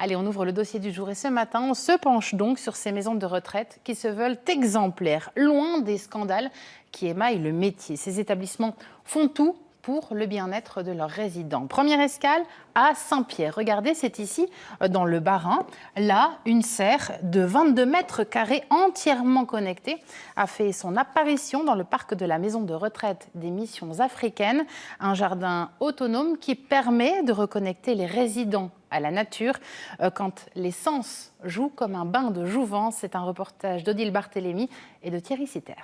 Allez, on ouvre le dossier du jour et ce matin, on se penche donc sur ces maisons de retraite qui se veulent exemplaires, loin des scandales qui émaillent le métier. Ces établissements font tout pour le bien-être de leurs résidents. Première escale à Saint-Pierre. Regardez, c'est ici, dans le Bas-Rhin. Là, une serre de 22 mètres carrés entièrement connectée a fait son apparition dans le parc de la maison de retraite des missions africaines. Un jardin autonome qui permet de reconnecter les résidents à la nature quand les sens jouent comme un bain de jouvence. C'est un reportage d'Odile Barthélémy et de Thierry Sitter.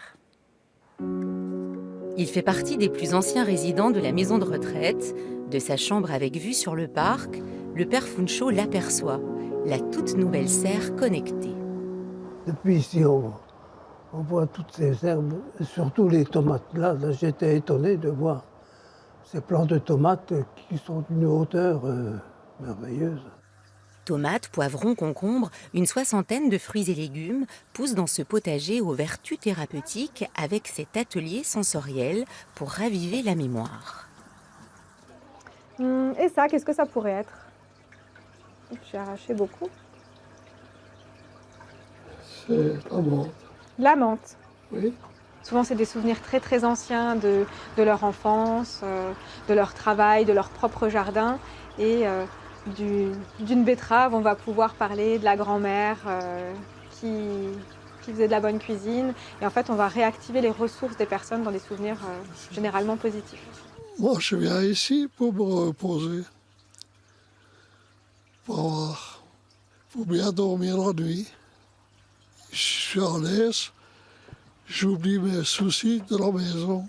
Il fait partie des plus anciens résidents de la maison de retraite. De sa chambre avec vue sur le parc, le père Funcho l'aperçoit, la toute nouvelle serre connectée. Depuis ici, on voit toutes ces herbes, et surtout les tomates. Là, j'étais étonné de voir ces plants de tomates qui sont d'une hauteur merveilleuse. Tomates, poivrons, concombres, une soixantaine de fruits et légumes poussent dans ce potager aux vertus thérapeutiques avec cet atelier sensoriel pour raviver la mémoire. Et ça, qu'est-ce que ça pourrait être? J'ai arraché beaucoup. C'est la menthe. La menthe. Oui. Souvent, c'est des souvenirs très très anciens de leur enfance, de leur travail, de leur propre jardin. Et d'une betterave, on va pouvoir parler de la grand-mère qui faisait de la bonne cuisine. Et en fait, on va réactiver les ressources des personnes dans des souvenirs généralement positifs. Moi, je viens ici pour me reposer, pour bien dormir la nuit. Je suis à l'aise, j'oublie mes soucis de la maison.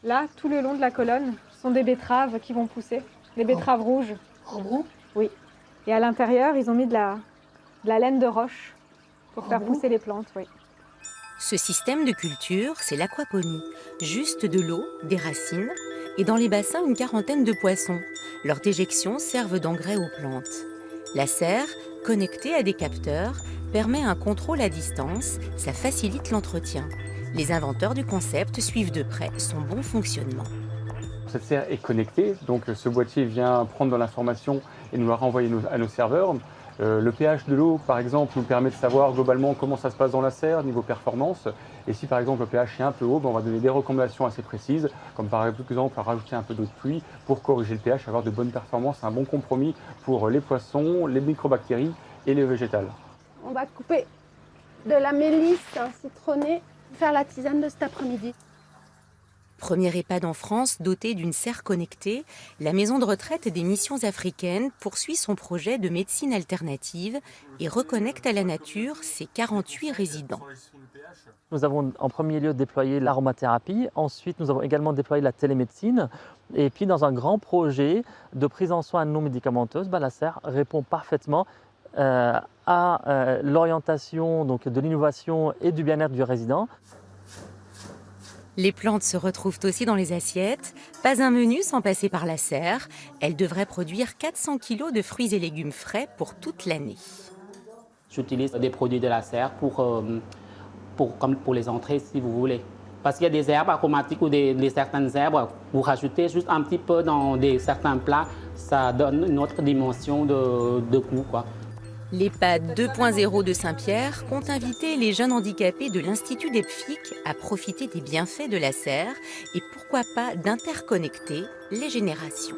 Là, tout le long de la colonne, sont des betteraves qui vont pousser, des betteraves rouges. Ah bon? Oui. Et à l'intérieur, ils ont mis de la laine de roche pour faire pousser les plantes, oui. Ce système de culture, c'est l'aquaponie. Juste de l'eau, des racines et dans les bassins, une quarantaine de poissons. Leurs déjections servent d'engrais aux plantes. La serre, connectée à des capteurs, permet un contrôle à distance, ça facilite l'entretien. Les inventeurs du concept suivent de près son bon fonctionnement. Cette serre est connectée, donc ce boîtier vient prendre dans l'information et nous la renvoyer à nos serveurs. Le pH de l'eau, par exemple, nous permet de savoir globalement comment ça se passe dans la serre, niveau performance. Et si par exemple le pH est un peu haut, on va donner des recommandations assez précises, comme par exemple rajouter un peu d'eau de pluie pour corriger le pH, avoir de bonnes performances, un bon compromis pour les poissons, les microbactéries et les végétales. On va couper de la mélisse citronnée pour faire la tisane de cet après-midi. Première EHPAD en France dotée d'une serre connectée, la maison de retraite des missions africaines poursuit son projet de médecine alternative et reconnecte à la nature ses 48 résidents. Nous avons en premier lieu déployé l'aromathérapie, ensuite nous avons également déployé la télémédecine et puis dans un grand projet de prise en soins non médicamenteuse, la serre répond parfaitement à l'orientation de l'innovation et du bien-être du résident. Les plantes se retrouvent aussi dans les assiettes. Pas un menu sans passer par la serre. Elle devrait produire 400 kg de fruits et légumes frais pour toute l'année. J'utilise des produits de la serre comme pour les entrées, si vous voulez. Parce qu'il y a des herbes aromatiques ou certaines herbes, vous rajoutez juste un petit peu dans certains plats, ça donne une autre dimension de goût, quoi. L'EHPAD 2.0 de Saint-Pierre compte inviter les jeunes handicapés de l'Institut d'EPFIC à profiter des bienfaits de la serre et pourquoi pas d'interconnecter les générations.